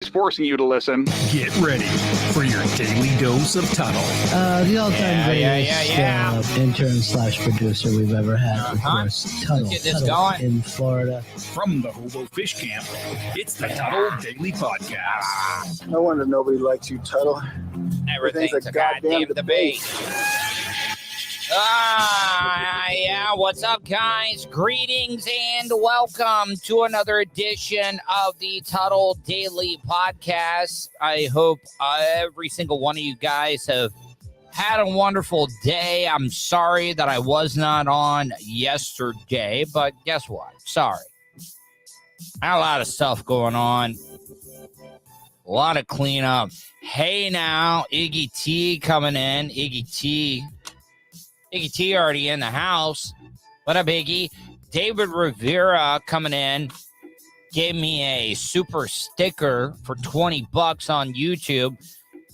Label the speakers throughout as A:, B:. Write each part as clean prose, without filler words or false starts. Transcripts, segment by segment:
A: forcing you to listen.
B: Get ready for your daily dose of Tuddle.
C: The all-time greatest intern/producer we've ever had, of course. Tuddle,
D: Get this going.
C: in Florida.
B: From the Hobo Fish Camp, it's the Tuddle Daily Podcast.
E: No wonder nobody likes you, Tuddle.
D: Everything's a goddamn debate. Yeah, what's up, guys? Greetings and welcome to another edition of the Tuddle Daily Podcast. I hope every single one of you guys have had a wonderful day. I'm sorry that I was not on yesterday, but guess what? Sorry. I had a lot of stuff going on. A lot of cleanup. Hey now, Iggy T coming in. Iggy T already in the house. What up, Iggy? David Rivera coming in. Gave me a super sticker for $20 on YouTube.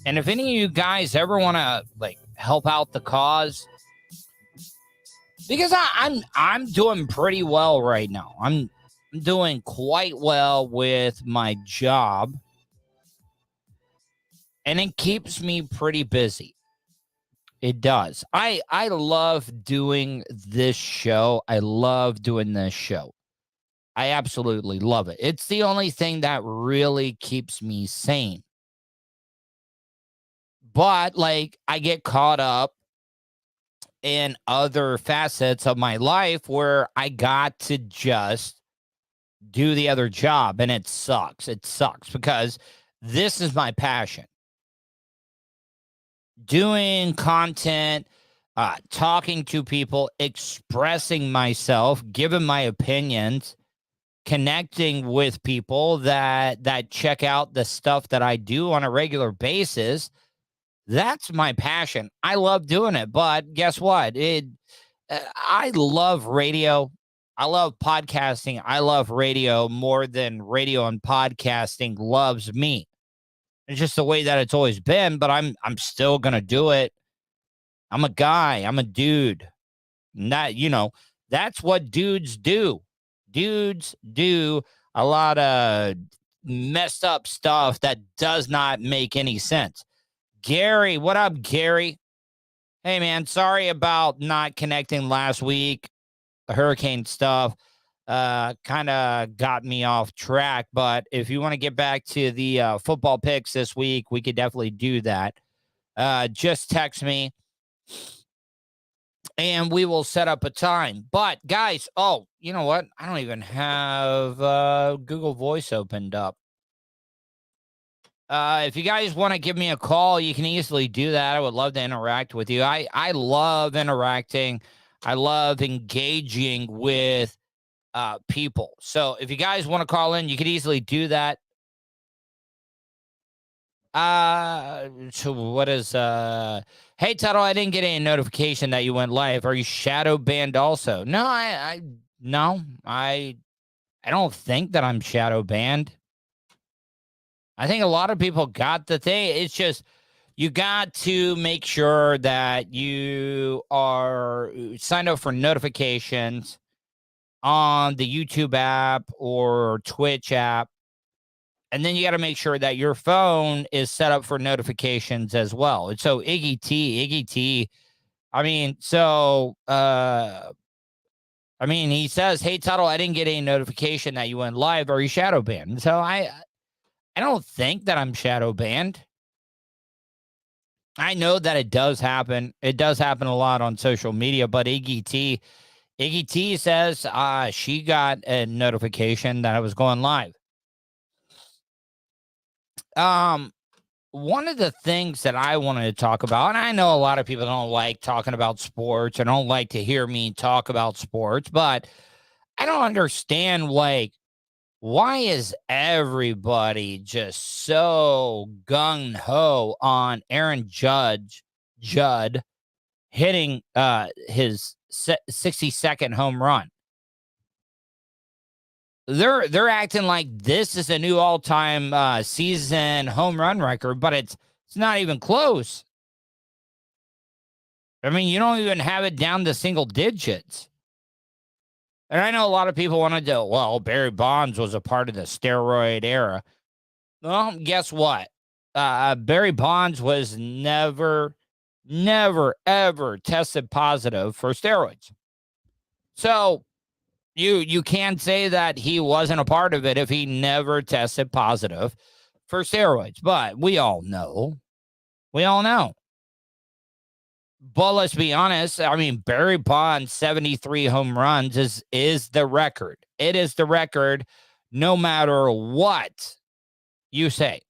D: And if any of you guys ever want to help out the cause, because I'm doing pretty well right now. I'm doing quite well with my job. And it keeps me pretty busy. It does. I love doing this show. I love doing this show. I absolutely love it. It's the only thing that really keeps me sane. But, I get caught up in other facets of my life where I got to just do the other job, and it sucks. It sucks because this is my passion. Doing content, talking to people, expressing myself, giving my opinions, connecting with people that check out the stuff that I do on a regular basis. That's my passion. I love doing it, but guess what? I love radio. I love podcasting. I love radio more than radio and podcasting loves me. It's just the way that it's always been, but I'm still going to do it. I'm a guy. I'm a dude. That's what dudes do. Dudes do a lot of messed up stuff that does not make any sense. Gary, what up, Gary? Hey, man, sorry about not connecting last week. The hurricane stuff kind of got me off track, but if you want to get back to the football picks this week, we could definitely do that. Just text me and we will set up a time. But guys, you know what? I don't even have Google Voice opened up. If you guys want to give me a call, you can easily do that. I would love to interact with you. I love interacting. I love engaging with people. So if you guys want to call in, you could easily do that. So what is hey Tuddle, I didn't get any notification that you went live. Are you shadow banned also? No, I don't think that I'm shadow banned. I think a lot of people got the thing. It's just you got to make sure that you are signed up for notifications on the YouTube app or Twitch app. And then you got to make sure that your phone is set up for notifications as well. And so Iggy T, he says, hey, Tuddle, I didn't get any notification that you went live. Are you shadow banned? So I don't think that I'm shadow banned. I know that it does happen. It does happen a lot on social media, but Iggy T says she got a notification that I was going live. One of the things that I wanted to talk about, and I know a lot of people don't like talking about sports and don't like to hear me talk about sports, but I don't understand, why is everybody just so gung-ho on Arron Judge hitting his 60-second home run? They're acting like this is a new all-time season home run record, but it's not even close. I mean, you don't even have it down to single digits. And I know a lot of people want to do, well, Barry Bonds was a part of the steroid era. Well, guess what? Barry Bonds was never, ever tested positive for steroids. So you can't say that he wasn't a part of it if he never tested positive for steroids. But we all know. We all know. But let's be honest. I mean, Barry Bonds' 73 home runs is the record. It is the record no matter what you say.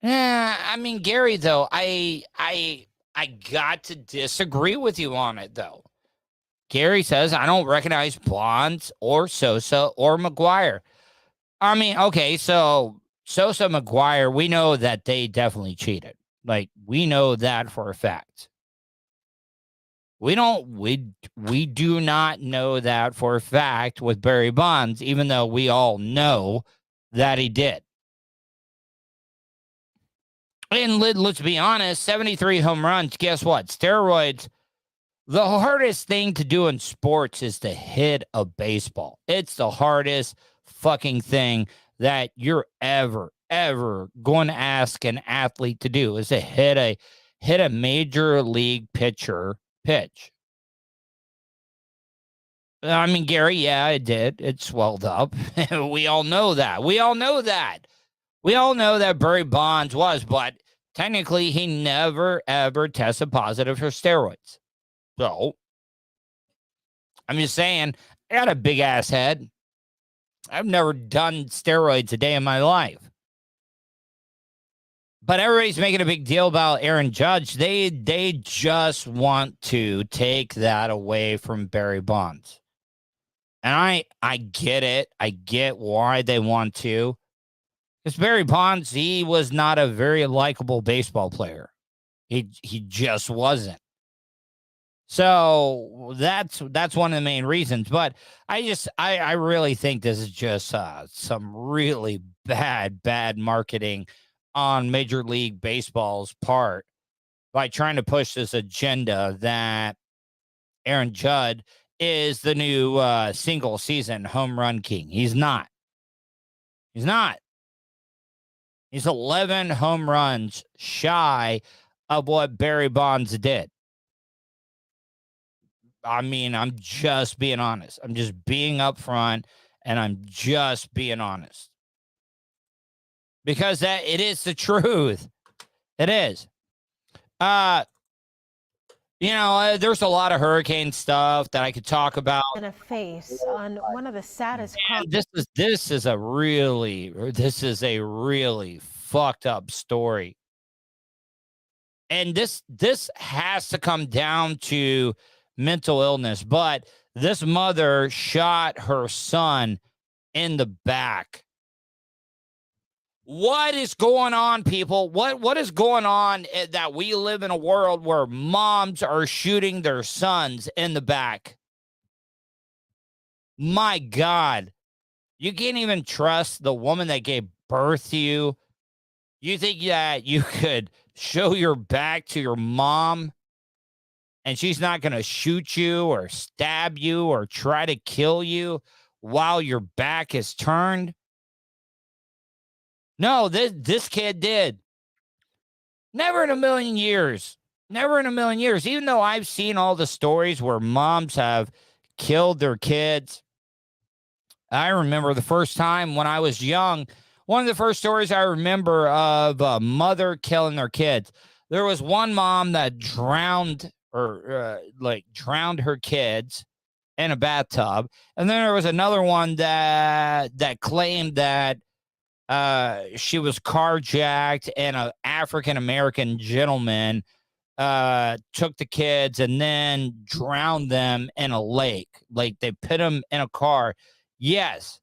D: Yeah, I mean, Gary, though, I got to disagree with you on it, though. Gary says, I don't recognize Bonds or Sosa or McGuire. I mean, okay, so Sosa, McGuire, we know that they definitely cheated. Like, we know that for a fact. We do not know that for a fact with Barry Bonds, even though we all know that he did. And let's be honest, 73 home runs, guess what? Steroids, the hardest thing to do in sports is to hit a baseball. It's the hardest fucking thing that you're ever going to ask an athlete to do is to hit a major league pitcher pitch. I mean, Gary, yeah, it did. It swelled up. We all know that. We all know that Barry Bonds was, but technically he never, ever tested positive for steroids. So, I'm just saying, I got a big ass head. I've never done steroids a day in my life. But everybody's making a big deal about Arron Judge. They just want to take that away from Barry Bonds. And I get it. I get why they want to. Because Barry Bonds, he was not a very likable baseball player. He just wasn't. So that's one of the main reasons. But I really think this is just some really bad marketing on Major League Baseball's part by trying to push this agenda that Arron Judge is the new single season home run king. He's not. He's 11 home runs shy of what Barry Bonds did. I mean, I'm just being honest. I'm just being upfront, and I'm just being honest. Because it is the truth. It is. There's a lot of hurricane stuff that I could talk about.
A: And a face on one of the saddest crimes.
D: This is a really fucked up story. And this has to come down to mental illness, but this mother shot her son in the back. What is going on, people? What is going on that we live in a world where moms are shooting their sons in the back? My God. You can't even trust the woman that gave birth to you. You think that you could show your back to your mom and she's not going to shoot you or stab you or try to kill you while your back is turned? No, this kid did. Never in a million years. Never in a million years. Even though I've seen all the stories where moms have killed their kids. I remember the first time when I was young, one of the first stories I remember of a mother killing their kids. There was one mom that drowned her kids in a bathtub. And then there was another one that claimed that she was carjacked and an African-American gentleman took the kids and then drowned them in a lake. Like they put them in a car. Yes.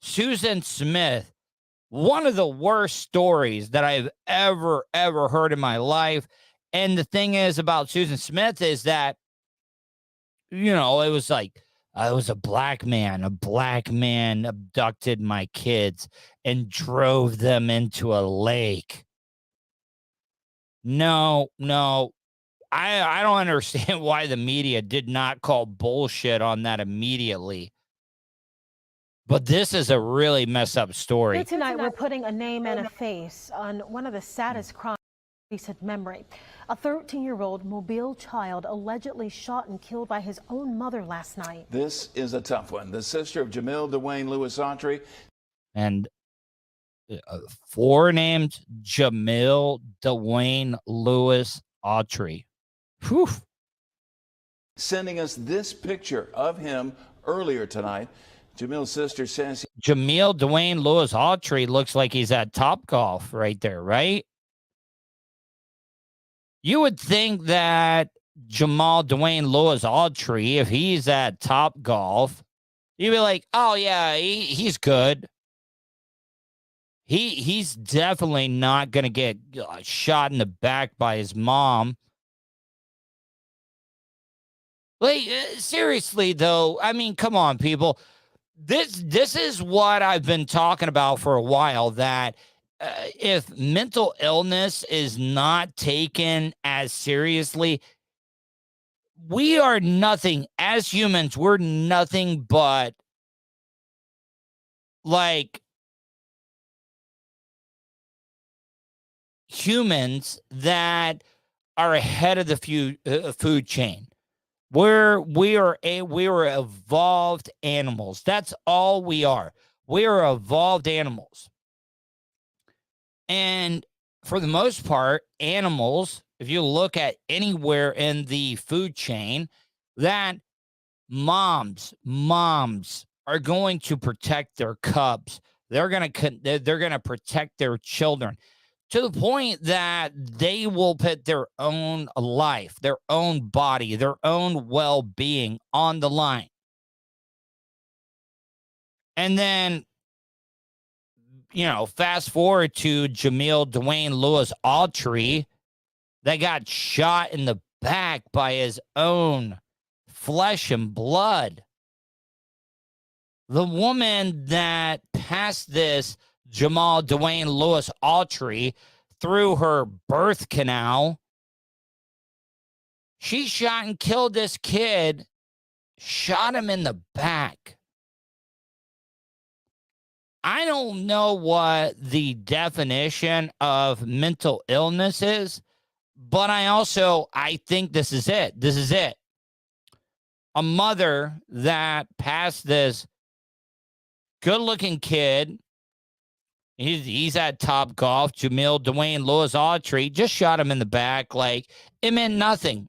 D: Susan Smith, one of the worst stories that I've ever heard in my life. And the thing is about Susan Smith is that, it was like, I was a black man abducted my kids and drove them into a lake. No, I don't understand why the media did not call bullshit on that immediately. But this is a really messed up story.
A: Here tonight, we're putting a name and a face on one of the saddest crimes in recent memory. A 13-year-old Mobile child allegedly shot and killed by his own mother last night.
F: This is a tough one. The sister of Jamil Dwayne Lewis Autry.
D: And forenamed Jamil Dwayne Lewis Autry. Whew.
F: Sending us this picture of him earlier tonight. Jamil's sister says
D: Jamil Dwayne Lewis Autry looks like he's at Topgolf right there, right? You would think that Jamal Dwayne Lewis Autry, if he's at Topgolf, you'd be like, oh yeah, he's good. He's definitely not going to get shot in the back by his mom. Like, seriously, though, I mean, come on, people. This is what I've been talking about for a while, that if mental illness is not taken as seriously, we are nothing. As humans, we're nothing but, like, humans that are ahead of the food chain. We are evolved animals. That's all we are. We are evolved animals. And for the most part, animals, if you look at anywhere in the food chain, that moms are going to protect their cubs. They're going to protect their children, to the point that they will put their own life, their own body, their own well-being on the line. And then, fast forward to Jamil Dwayne Lewis Autry that got shot in the back by his own flesh and blood. The woman that passed this Jamal Dwayne Lewis Autry through her birth canal, she shot and killed this kid, shot him in the back. I don't know what the definition of mental illness is, but I think this is it. This is it. A mother that passed this good-looking kid, he's at Topgolf, Jamil Dwayne Lewis Autry, just shot him in the back like it meant nothing.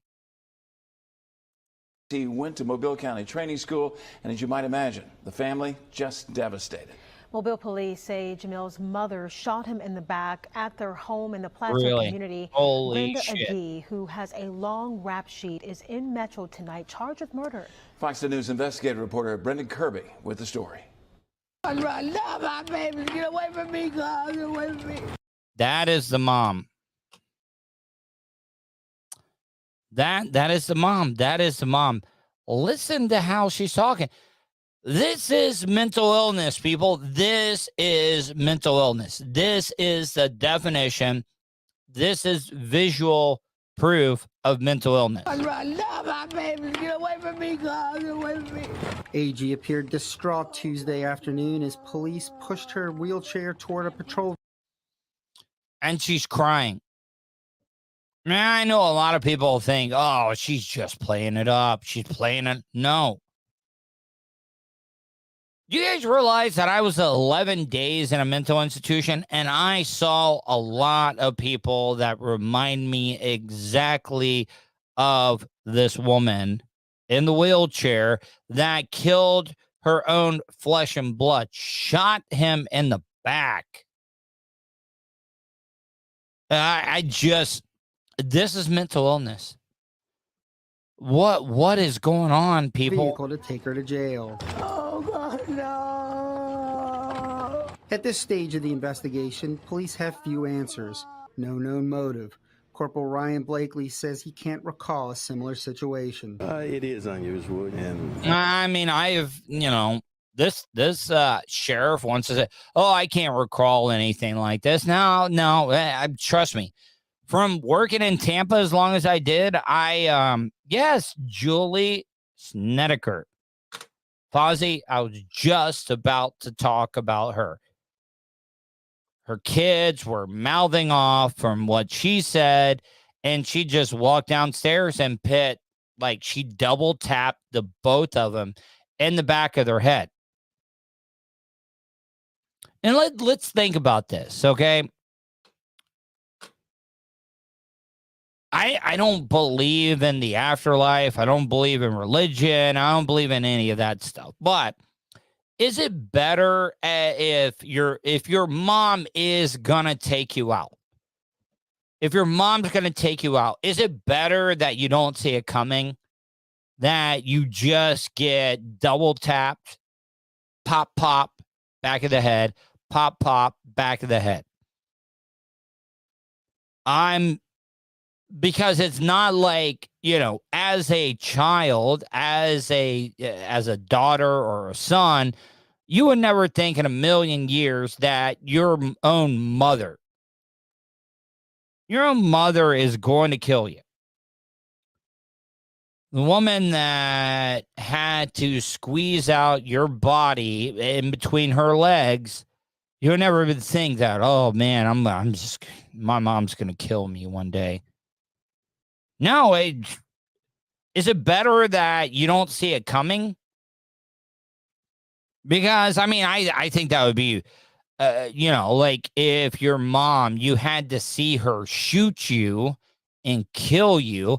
F: he went to Mobile County Training School, and as you might imagine, the family just devastated.
A: Mobile police say Jamil's mother shot him in the back at their home in the Plaza community.
D: Holy
A: Brenda
D: shit.
A: Agee, who has a long rap sheet, is in Metro tonight, charged with murder.
F: Fox News investigative reporter Brendan Kirby with the story.
G: No, my baby, get away from me, God, get away from me.
D: That is the mom. That is the mom. That is the mom. Listen to how she's talking. This is mental illness, people. This is mental illness. This is the definition. This is visual proof of mental illness.
G: No, my baby, get away from me, God, get away from me.
H: AG appeared distraught Tuesday afternoon as police pushed her wheelchair toward a patrol.
D: And she's crying. Now, I know a lot of people think, oh, she's just playing it up. She's playing it. No. Do you guys realize that I was 11 days in a mental institution and I saw a lot of people that remind me exactly of this woman in the wheelchair that killed her own flesh and blood, shot him in the back. This is mental illness. What is going on, people?
H: Vehicle to take her to jail.
G: Oh, God, no.
H: At this stage of the investigation, police have few answers. No known motive. Corporal Ryan Blakely says he can't recall a similar situation.
I: It is unusual, and
D: I mean, I have, this sheriff wants to say, oh, I can't recall anything like this. No, trust me. From working in Tampa as long as I did, yes, Julie Snedeker. Fozzie, I was just about to talk about her. Her kids were mouthing off from what she said, and she just walked downstairs and she double tapped the both of them in the back of their head. And let's think about this, okay? I don't believe in the afterlife. I don't believe in religion. I don't believe in any of that stuff. But is it better if your mom is gonna take you out? If your mom's gonna take you out, is it better that you don't see it coming? That you just get double tapped, pop, pop, back of the head, pop, pop, back of the head. Because it's not like, as a child, as a daughter or a son, you would never think in a million years that your own mother is going to kill you. The woman that had to squeeze out your body in between her legs, you would never even think that, oh man, my mom's going to kill me one day. No, is it better that you don't see it coming? Because, I think that would be, like if your mom, you had to see her shoot you and kill you,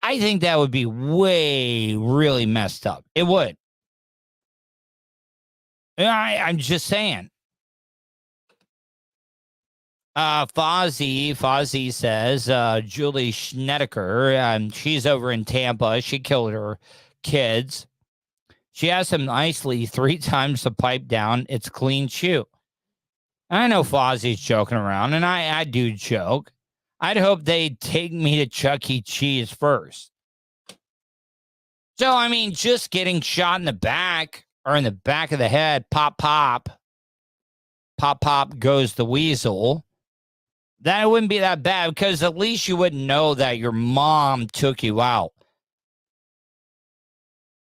D: I think that would be really messed up. It would. I'm just saying. Fozzie says, Julie Schnedeker, she's over in Tampa. She killed her kids. She asked him nicely 3 times to pipe down. It's clean shoe. I know Fozzie's joking around, and I do joke. I'd hope they'd take me to Chuck E. Cheese first. So, just getting shot in the back or in the back of the head, pop, pop. Pop, pop goes the weasel. That wouldn't be that bad because at least you wouldn't know that your mom took you out.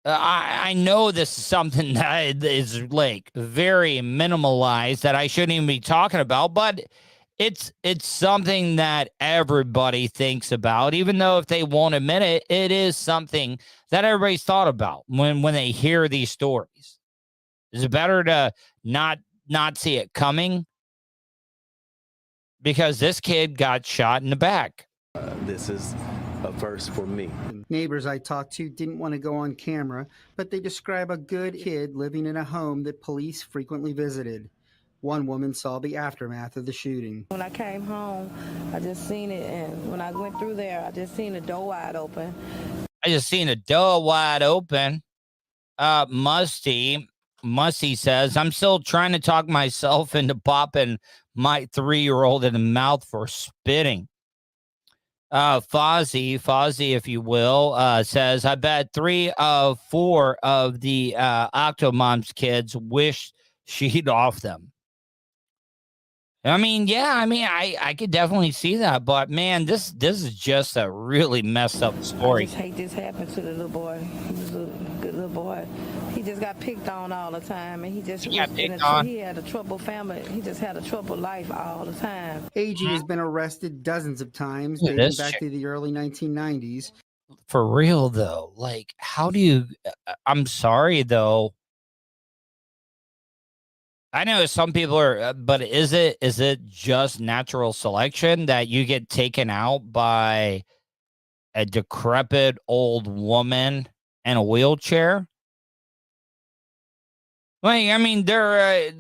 D: I know this is something that is like very minimalized that I shouldn't even be talking about, but it's something that everybody thinks about, even though if they won't admit it, it is something that everybody's thought about when they hear these stories. Is it better to not see it coming? Because this kid got shot in the back.
I: This is a first for me.
H: Neighbors I talked to didn't want to go on camera, but they describe a good kid living in a home that police frequently visited. One woman saw the aftermath of the shooting.
J: When I came home, I just seen it, and when I went through there, I just seen the door wide open.
D: Musty says, I'm still trying to talk myself into popping my 3-year-old in the mouth for spitting. Fozzie, if you will, says, I bet 3 of 4 of the Octomom's kids wish she'd off them. I could definitely see that, but man, this is just a really messed up story.
J: I just hate this happened to the little boy. He was a good little boy. He just got picked on all the time, and he had a troubled family. He just had a troubled life all the time.
H: AG has been arrested dozens of times, dating back to the early 1990s.
D: For real, though, like, how do you? I'm sorry, though. I know some people are, but is it just natural selection that you get taken out by a decrepit old woman in a wheelchair? Like, they're,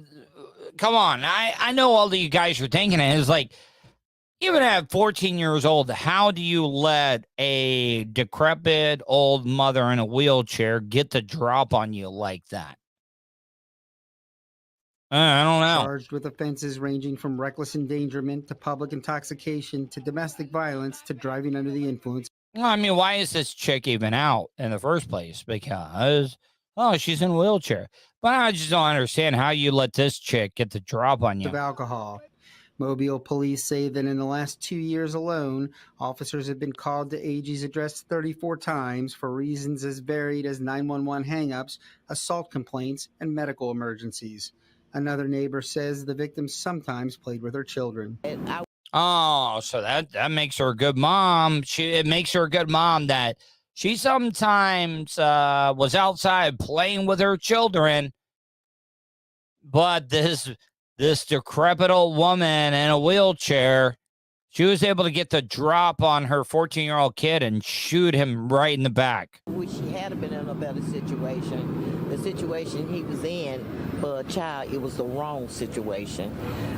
D: come on. I know all of you guys are thinking it is like, even at 14 years old, how do you let a decrepit old mother in a wheelchair get the drop on you like that? I don't know.
H: Charged with offenses ranging from reckless endangerment to public intoxication to domestic violence to driving under the influence.
D: Well, why is this chick even out in the first place? Because, she's in a wheelchair. But I just don't understand how you let this chick get the drop on you.
H: Of alcohol. Mobile police say that in the last 2 years alone, officers have been called to AG's address 34 times for reasons as varied as 911 hangups, assault complaints, and medical emergencies. Another neighbor says the victim sometimes played with her children.
D: Oh, so that makes her a good mom. It makes her a good mom that she sometimes was outside playing with her children. But this decrepit old woman in a wheelchair, she was able to get the drop on her 14-year-old kid and shoot him right in the back.
K: Wish he had been in a better situation. The situation he was in for a child, it was the wrong situation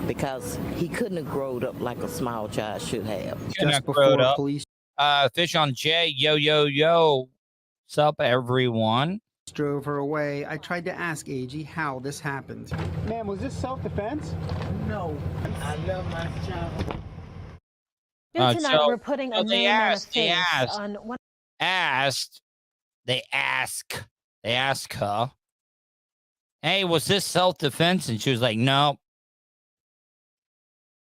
K: because he couldn't have grown up like a small child should have.
H: Just before police
D: Fish on J, yo. What's up, everyone?
H: Drove her away, I tried to ask AG how this happened.
L: Ma'am, was this self-defense?
K: No, I love my child.
A: Tonight we're putting a name and a face on one.
D: They ask her, hey, was this self-defense? And she was like, no,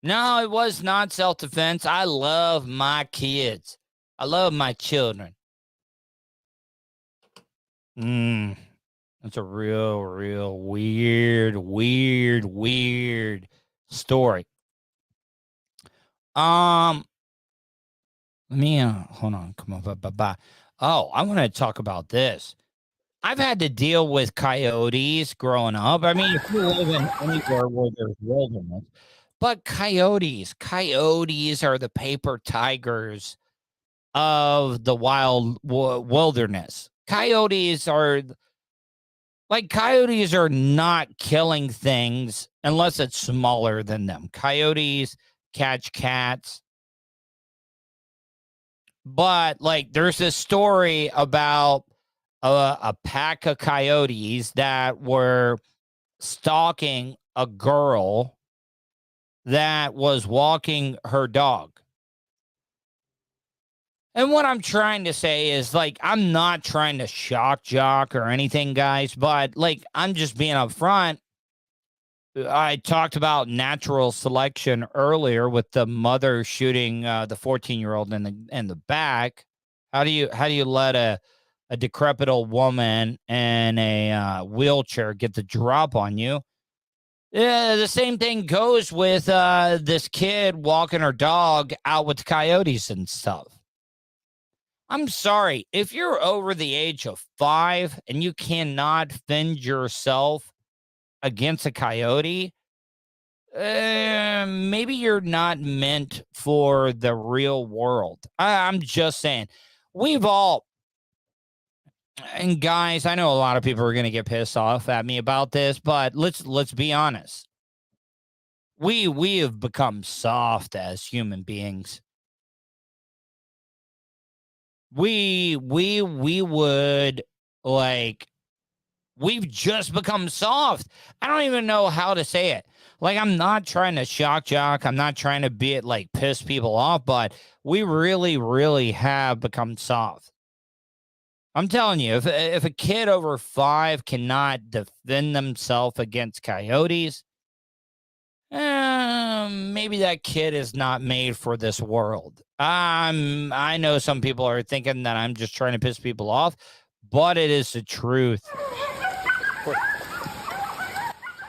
D: it was not self-defense. I love my kids. I love my children. That's a real weird story. Let me hold on. Come on. Oh, I want to talk about this. I've had to deal with coyotes growing up. I mean, if you live in anywhere where there's wilderness, but coyotes are the paper tigers of the wild wilderness. Coyotes are not killing things unless it's smaller than them. Coyotes catch cats. But like, there's this story about a pack of coyotes that were stalking a girl that was walking her dog. And what I'm trying to say is, like, I'm not trying to shock jock or anything, guys, but like, I'm just being upfront. I talked about natural selection earlier with the mother shooting the 14-year-old in the back. How do you let a decrepit old woman in a wheelchair get the drop on you? Yeah, the same thing goes with this kid walking her dog out with coyotes and stuff. I'm sorry, if you're over the age of 5 and you cannot fend yourself against a coyote, maybe you're not meant for the real world. I'm just saying, and guys, I know a lot of people are going to get pissed off at me about this, but let's be honest. We have become soft as human beings. We would like, we've just become soft. I don't even know how to say it. Like, I'm not trying to shock jock. I'm not trying to be it like piss people off, but we really have become soft. I'm telling you, if a kid over 5 cannot defend themselves against coyotes, maybe that kid is not made for this world. I know some people are thinking that I'm just trying to piss people off, but it is the truth.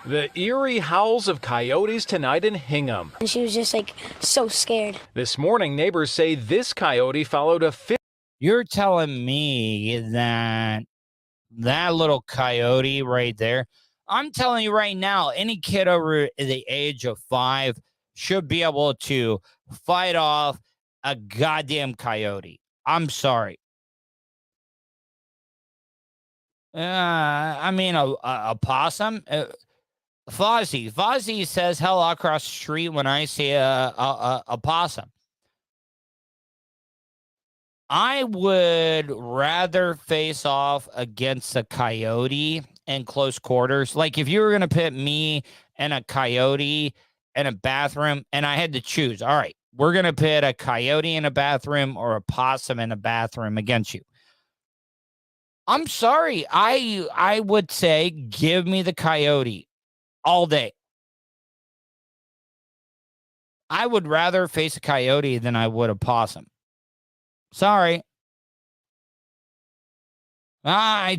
M: The eerie howls of coyotes tonight in Hingham.
N: And she was just like so scared.
M: This morning, neighbors say this coyote followed a
D: You're telling me that little coyote right there, I'm telling you right now, any kid over the age of 5 should be able to fight off a goddamn coyote. I'm sorry. I mean, a possum. Fozzie says hello across the street when I see a possum. I would rather face off against a coyote in close quarters. Like, if you were going to put me and a coyote in a bathroom and I had to choose, all right, we're going to put a coyote in a bathroom or a possum in a bathroom against you. I'm sorry. I would say give me the coyote all day. I would rather face a coyote than I would a possum. Sorry. That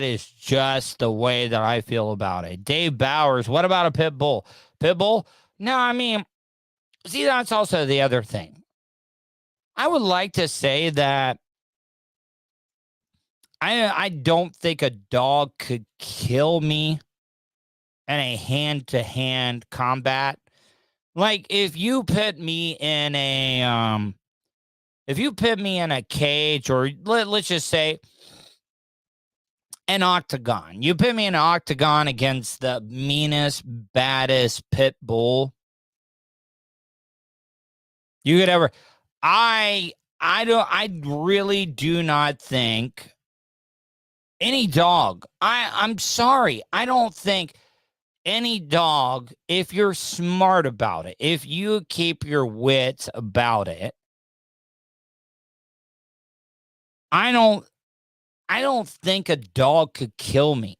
D: is just the way that I feel about it. Dave Bowers, what about a pit bull? Pit bull? No, I mean, see, that's also the other thing. I would like to say that I don't think a dog could kill me in a hand-to-hand combat. Like, if you put me in a cage, or let's just say an octagon. You put me in an octagon against the meanest, baddest pit bull you could ever. I really do not think any dog. I'm sorry. I don't think any dog, if you're smart about it, if you keep your wits about it, I don't think a dog could kill me.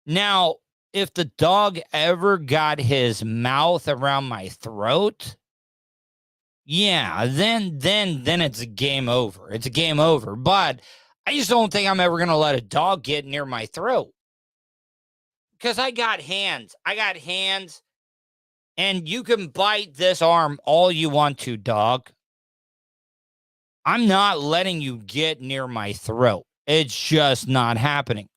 D: Now, if the dog ever got his mouth around my throat, yeah, then it's a game over. It's a game over. But I just don't think I'm ever going to let a dog get near my throat. Because I got hands. And you can bite this arm all you want to, dog. I'm not letting you get near my throat. It's just not happening.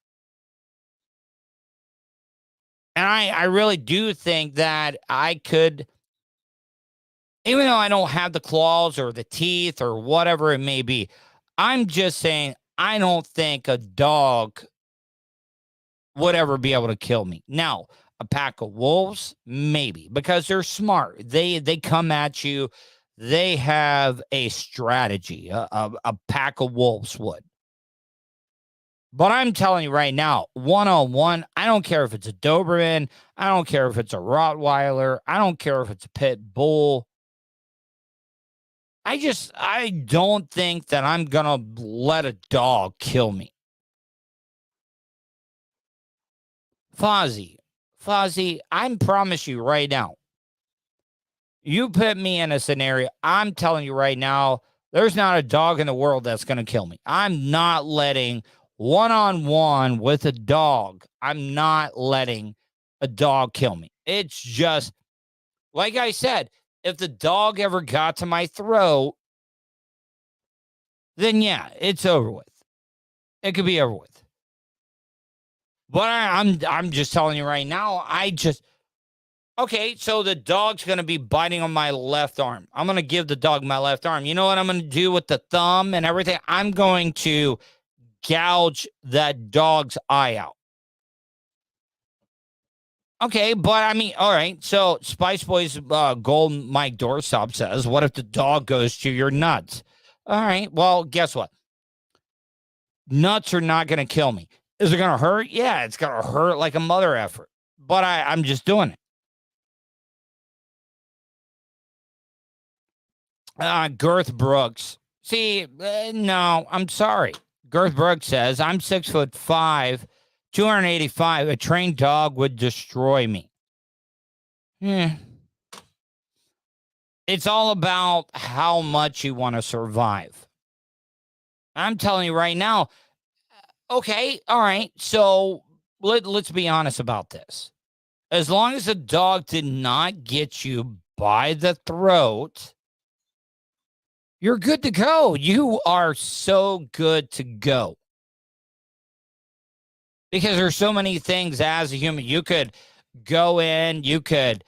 D: And I really do think that I could, even though I don't have the claws or the teeth or whatever it may be, I'm just saying I don't think a dog would ever be able to kill me. Now, a pack of wolves, maybe, because they're smart. They come at you. They have a strategy. A pack of wolves would. But I'm telling you right now, one-on-one, I don't care if it's a Doberman. I don't care if it's a Rottweiler. I don't care if it's a pit bull. I don't think that I'm going to let a dog kill me. Fozzie, I promise you right now, you put me in a scenario, I'm telling you right now, there's not a dog in the world that's going to kill me. I'm not letting one-on-one with a dog. I'm not letting a dog kill me. It's just, like I said, if the dog ever got to my throat, then yeah, it's over with. It could be over with. But I'm just telling you right now, okay, so the dog's going to be biting on my left arm. I'm going to give the dog my left arm. You know what I'm going to do with the thumb and everything? I'm going to gouge that dog's eye out. Okay, but I mean, all right. So Spice Boys Golden Mike Dorsop says, what if the dog goes to your nuts? All right, well, guess what? Nuts are not going to kill me. Is it going to hurt? Yeah, it's going to hurt like a mother effort. But I'm just doing it. Girth Brooks. See, no, I'm sorry. Girth Brooks says, I'm 6'5", 285. A trained dog would destroy me. It's all about how much you want to survive. I'm telling you right now, okay, all right, so let's be honest about this. As long as the dog did not get you by the throat, you're good to go. You are so good to go. Because there's so many things as a human. You could go in, you could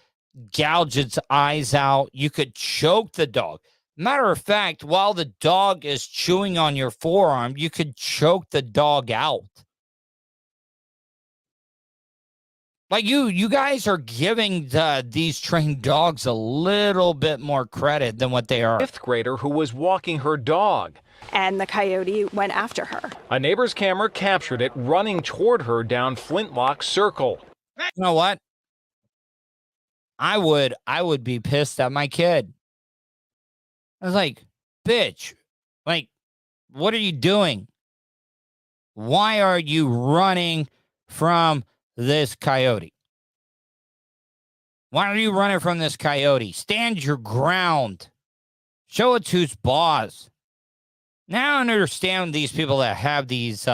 D: gouge its eyes out, you could choke the dog. Matter of fact, while the dog is chewing on your forearm, you could choke the dog out. Like you guys are giving these trained dogs a little bit more credit than what they are.
M: Fifth grader who was walking her dog.
O: And the coyote went after her.
M: A neighbor's camera captured it running toward her down Flintlock Circle.
D: You know what? I would be pissed at my kid. I was like, bitch, like, what are you doing? Why are you running from this coyote? Why are you running from this coyote? Stand your ground. Show it who's boss. Now I understand these people that have these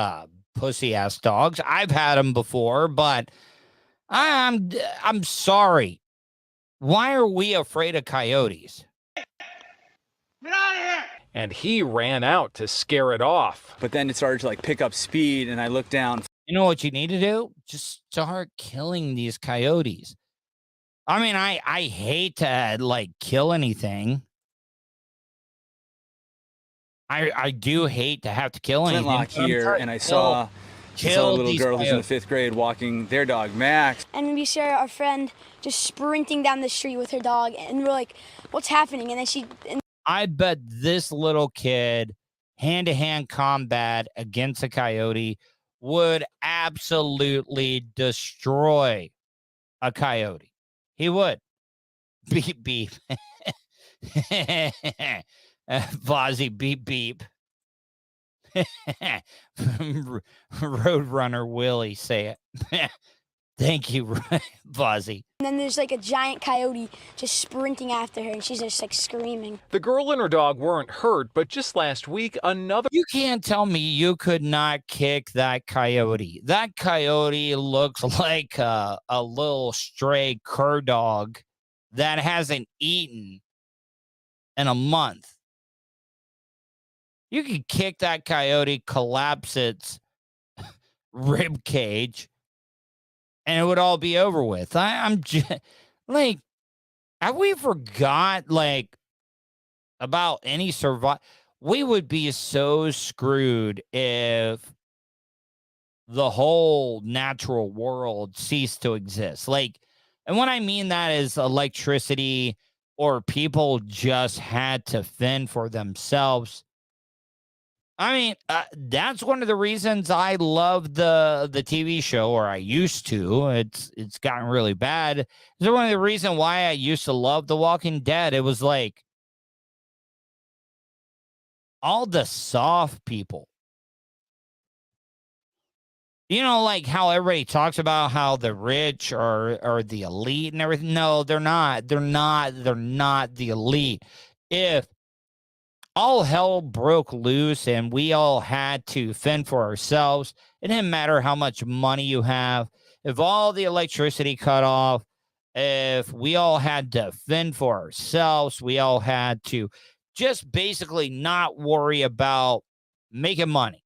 D: pussy-ass dogs. I've had them before, but I'm sorry. Why are we afraid of coyotes?
L: Get out of here!
M: And he ran out to scare it off.
P: But then it started to like pick up speed, and I looked down.
D: You know what you need to do? Just start killing these coyotes. I mean, I hate to like kill anything. I do hate to have to kill anything.
P: Flintlock here, and I saw a little girl who's in the 5th grade walking their dog, Max.
N: And we saw our friend just sprinting down the street with her dog, and we're like, what's happening? And then
D: I bet this little kid, hand-to-hand combat against a coyote, would absolutely destroy a coyote. He would. Beep, beep. Fozzie, beep, beep. Roadrunner Willie, say it. Thank you, Fozzie.
N: And then there's like a giant coyote just sprinting after her, and she's just like screaming.
M: The girl and her dog weren't hurt, but just last week, another...
D: You can't tell me you could not kick that coyote. That coyote looks like a little stray cur dog that hasn't eaten in a month. You could kick that coyote, collapse its rib cage, and it would all be over with. I'm just like, have we forgot like about any survival? We would be so screwed if the whole natural world ceased to exist. Like, and what I mean that is electricity, or people just had to fend for themselves. I mean, that's one of the reasons I love the TV show, or I used to. It's gotten really bad. It's one of the reasons why I used to love The Walking Dead. It was like all the soft people. You know, like how everybody talks about how the rich are the elite and everything. No, they're not. They're not the elite. If all hell broke loose and we all had to fend for ourselves, it didn't matter how much money you have. If all the electricity cut off, if we all had to fend for ourselves, we all had to just basically not worry about making money.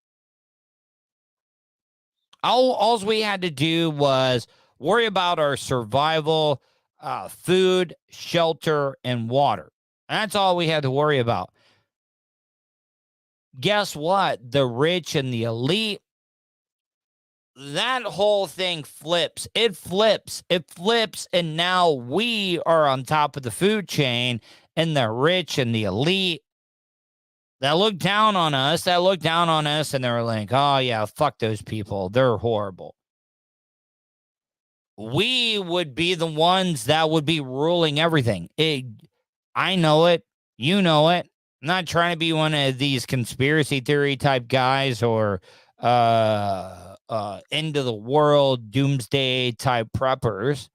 D: All we had to do was worry about our survival, food, shelter, and water. That's all we had to worry about. Guess what? The rich and the elite, that whole thing flips. It flips. And now we are on top of the food chain, and the rich and the elite that look down on us, and they're like, oh, yeah, fuck those people. They're horrible. We would be the ones that would be ruling everything. I know it. You know it. I'm not trying to be one of these conspiracy theory type guys or end of the world doomsday type preppers.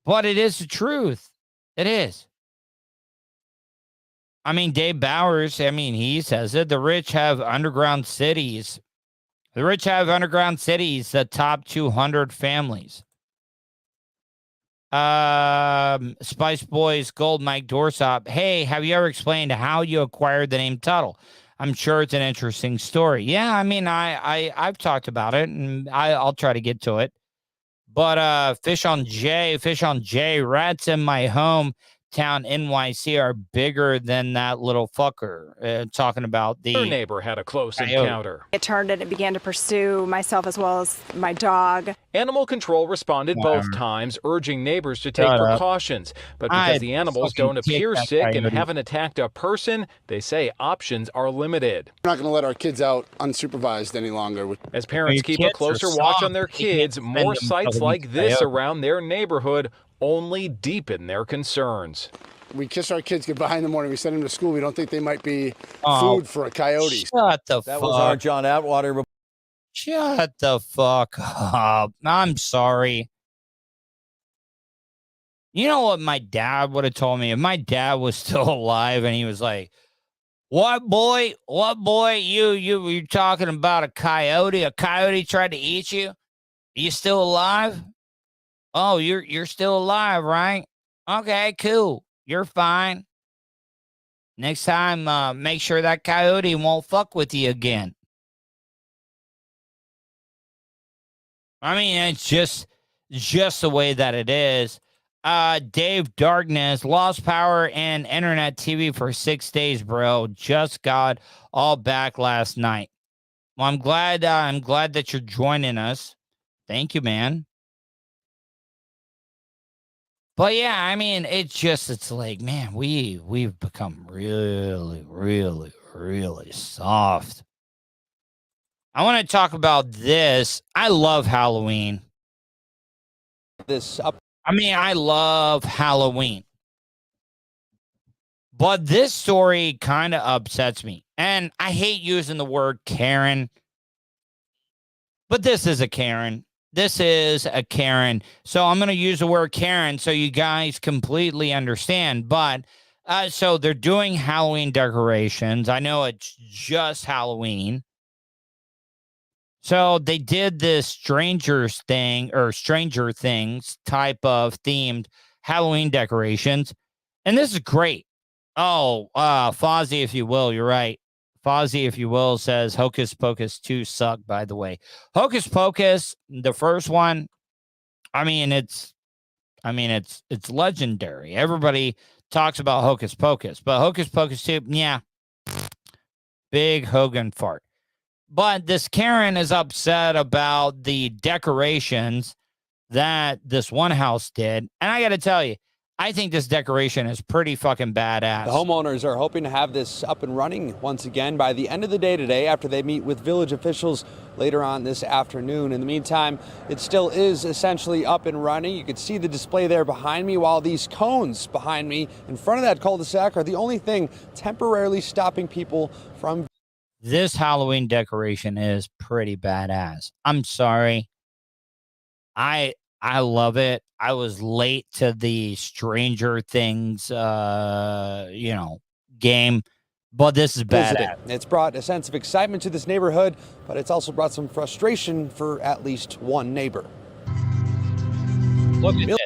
D: But it is the truth. It is. I mean, Dave Bowers, he says it. The rich have underground cities. The top 200 families. Spice Boys Gold Mike Dorsop. Hey, have you ever explained how you acquired the name Tuddle? I'm sure it's an interesting story. Yeah, I've talked about it, and I'll try to get to it. But Fish on J, rats in my hometown NYC are bigger than that little fucker. Talking about the...
M: Her neighbor had a close encounter.
O: It turned and it began to pursue myself as well as my dog.
M: Animal control responded both times, urging neighbors to take precautions. But because the animals don't appear sick and haven't attacked a person, they say options are limited.
E: We're not going to let our kids out unsupervised any longer.
M: As parents keep a closer watch on their kids, more sites like this around their neighborhood only deepen their concerns.
E: We kiss our kids goodbye in the morning. We send them to school. We don't think they might be food for a coyote.
D: Shut the fuck.
Q: That was our John Atwater.
D: Shut the fuck up. I'm sorry. You know what my dad would have told me? If my dad was still alive and he was like, What boy? You're talking about a coyote? A coyote tried to eat you? Are you still alive? Oh, you're still alive, right? Okay, cool. You're fine. Next time, make sure that coyote won't fuck with you again. I mean, it's just the way that it is. Dave Darkness lost power and internet TV for 6 days, bro. Just got all back last night. Well, I'm glad that you're joining us. Thank you, man. But yeah, I mean, it's like, man, we've become really, really, really soft. I want to talk about this. I love Halloween. I love Halloween. But this story kind of upsets me. And I hate using the word Karen. But this is a Karen. This is a Karen. So I'm going to use the word Karen so you guys completely understand. But so they're doing Halloween decorations. I know it's just Halloween. So they did this Stranger Things type of themed Halloween decorations. And this is great. Oh, Fozzie, if you will, you're right. Fozzie, if you will, says Hocus Pocus 2 sucked, by the way. Hocus Pocus, the first one, it's legendary. Everybody talks about Hocus Pocus, but Hocus Pocus 2, yeah, big Hogan fart. But this Karen is upset about the decorations that this one house did. And I got to tell you, I think this decoration is pretty fucking badass.
Q: The homeowners are hoping to have this up and running once again by the end of the day today after they meet with village officials later on this afternoon. In the meantime, it still is essentially up and running. You can see the display there behind me, while these cones behind me in front of that cul-de-sac are the only thing temporarily stopping people from.
D: This Halloween decoration is pretty badass. I'm sorry. I love it. I was late to the Stranger Things, game, but this is badass.
Q: It's brought a sense of excitement to this neighborhood, but it's also brought some frustration for at least one neighbor.
D: Look at this.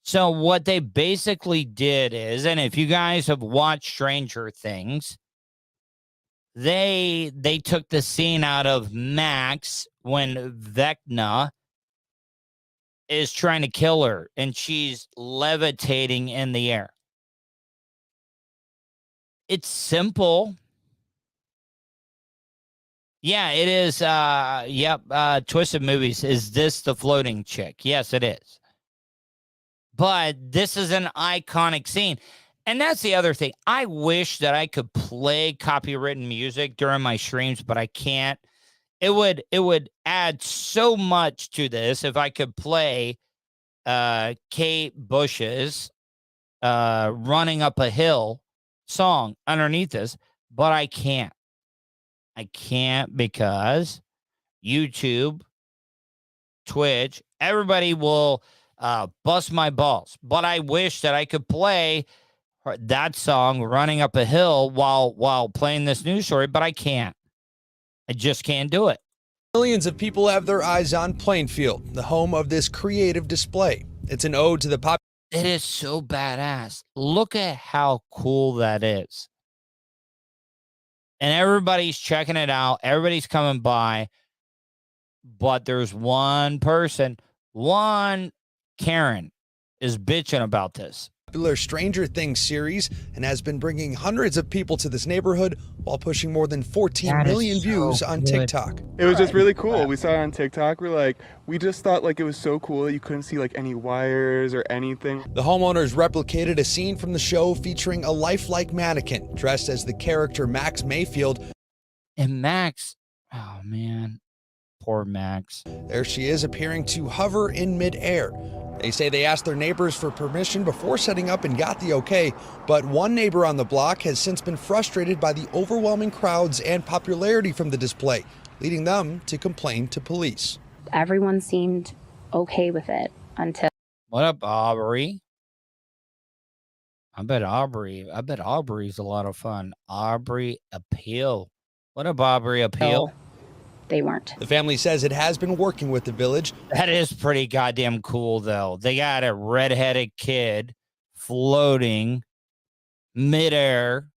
D: So what they basically did is, and if you guys have watched Stranger Things, they took the scene out of Max when Vecna is trying to kill her and she's levitating in the air. It's simple. Yeah, it is. Twisted Movies. Is this the floating chick? Yes, it is. But this is an iconic scene. And that's the other thing. I wish that I could play copywritten music during my streams, but I can't. It would add so much to this if I could play Kate Bush's Running Up a Hill song underneath this, but I can't. I can't because YouTube, Twitch, everybody will bust my balls. But I wish that I could play that song Running Up a Hill while playing this news story, but I can't. I just can't do it.
R: Millions of people have their eyes on Plainfield, the home of this creative display. It's an ode to the pop.
D: It is so badass. Look at how cool that is. And everybody's checking it out. Everybody's coming by. But there's one person, one Karen is bitching about this.
R: Popular Stranger Things series and has been bringing hundreds of people to this neighborhood while pushing more than 14 million views on TikTok.
S: It was just really cool. We saw it on TikTok. We just thought it was so cool that you couldn't see any wires or anything.
R: The homeowners replicated a scene from the show featuring a lifelike mannequin dressed as the character Max Mayfield.
D: And Max, oh man, poor Max.
R: There she is, appearing to hover in midair. They say they asked their neighbors for permission before setting up and got the okay, but one neighbor on the block has since been frustrated by the overwhelming crowds and popularity from the display, leading them to complain to police.
T: Everyone seemed okay with it until...
D: What up, Aubrey? I bet Aubrey's a lot of fun. Aubrey Appeal. What up, Aubrey Appeal?
T: They weren't.
R: The family says it has been working with the village.
D: That is pretty goddamn cool, though. They got a redheaded kid floating midair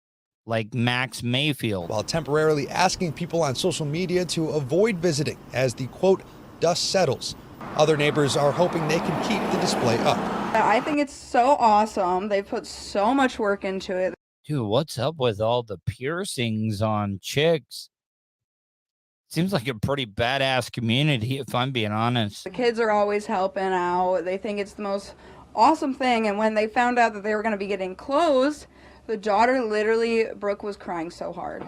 D: like Max Mayfield,
R: while temporarily asking people on social media to avoid visiting as the, quote, dust settles. Other neighbors are hoping they can keep the display up.
U: I think it's so awesome. They put so much work into it.
D: Dude, what's up with all the piercings on chicks? Seems like a pretty badass community, if I'm being honest.
U: The kids are always helping out. They think it's the most awesome thing. And when they found out that they were going to be getting closed, the daughter literally, Brooke, was crying so hard.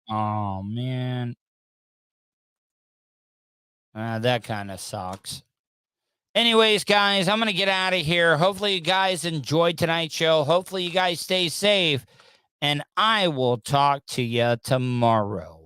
D: Oh, man. That kind of sucks. Anyways, guys, I'm going to get out of here. Hopefully you guys enjoyed tonight's show. Hopefully you guys stay safe. And I will talk to you tomorrow.